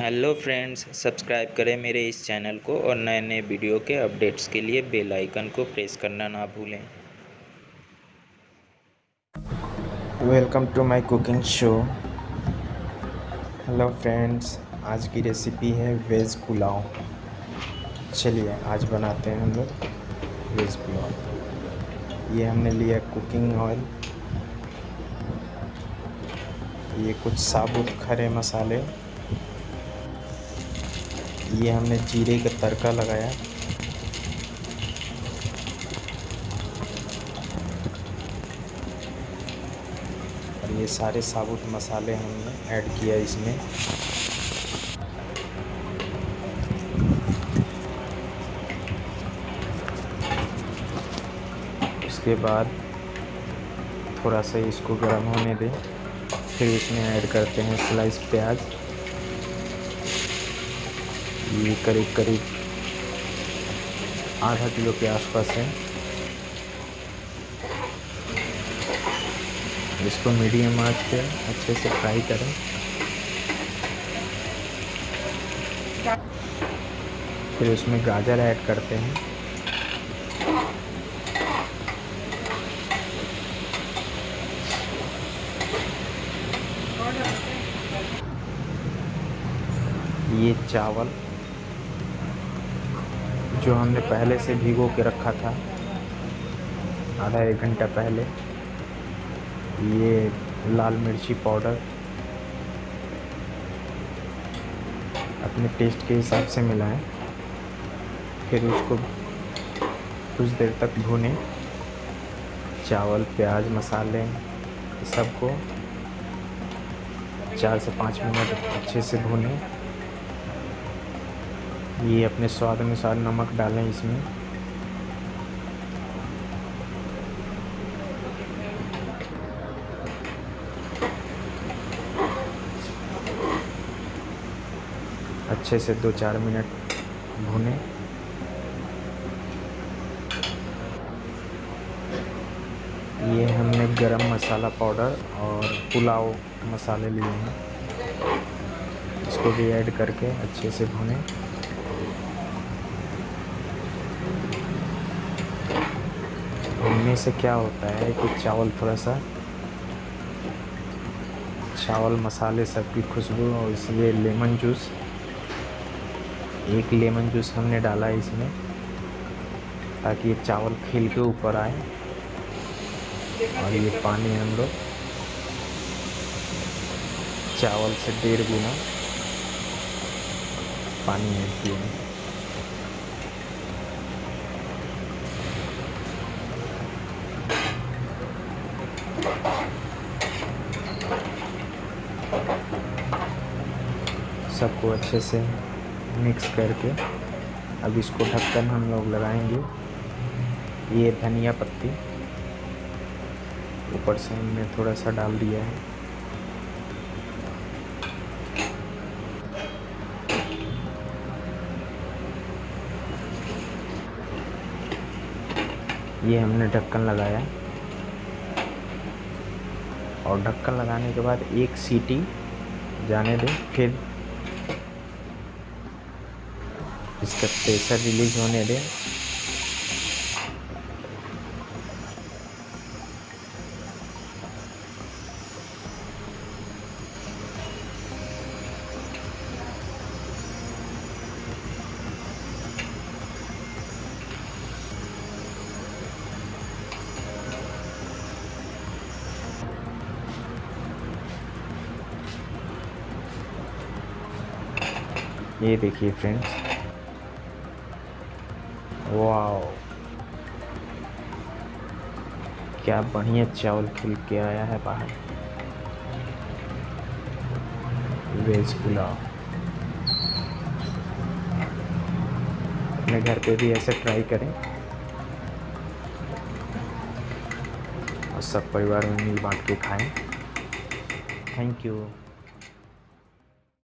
Hello friends, subscribe करें मेरे इस चैनल को और नए नए वीडियो के अपडेट्स के लिए बेल आइकन को प्रेस करना ना भूलें। Welcome to my cooking show. Hello friends, आज की रेसिपी है वेज पुलाव। चलिए आज बनाते हैं हम लोग वेज पुलाव। ये हमने लिया कुकिंग ऑयल, ये कुछ साबुत खड़े मसाले, ये हमने जीरे का तड़का लगाया, और ये सारे साबुत मसाले हमने ऐड किया इसमें। उसके बाद थोड़ा सा इसको गर्म होने दें, फिर इसमें ऐड करते हैं स्लाइस प्याज। ये करीब करीब आधा किलो के आसपास है। इसको मीडियम आंच पे अच्छे से फ्राई करें। फिर उसमें गाजर ऐड करते हैं। ये चावल जो हमने पहले से भिगो के रखा था आधा एक घंटा पहले, ये लाल मिर्ची पाउडर अपने टेस्ट के हिसाब से मिलाएं। फिर उसको कुछ देर तक भूनें। चावल, प्याज, मसाले सबको 4 से 5 मिनट अच्छे से भूनें। ये अपने स्वाद अनुसार नमक डालें इसमें। अच्छे से 2-4 मिनट भूनें। ये हमने गरम मसाला पाउडर और पुलाव मसाले लिए हैं, इसको भी ऐड करके अच्छे से भूनें। भूनने से क्या होता है कि चावल मसाले सबकी खुशबू, और इसलिए लेमन जूस, एक लेमन जूस हमने डाला है इसमें ताकि ये चावल खिल के ऊपर आए। और ये पानी हम लोग चावल से 1.5 गुना पानी ऐड किए हैं। सबको अच्छे से मिक्स करके अब इसको ढक्कन हम लोग लगाएंगे। ये धनिया पत्ती ऊपर से हमने थोड़ा सा डाल दिया है। ये हमने ढक्कन लगाया, और ढक्कन लगाने के बाद 1 सीटी जाने दें। फिर इसका प्रेशर रिलीज होने दें। ये देखिए फ्रेंड्स, वाओ क्या बढ़िया चावल खिल के आया है बाहर। वेज पुलाव अपने घर पे भी ऐसे ट्राई करें और सब परिवार में मिल बांट के खाएं। Thank you.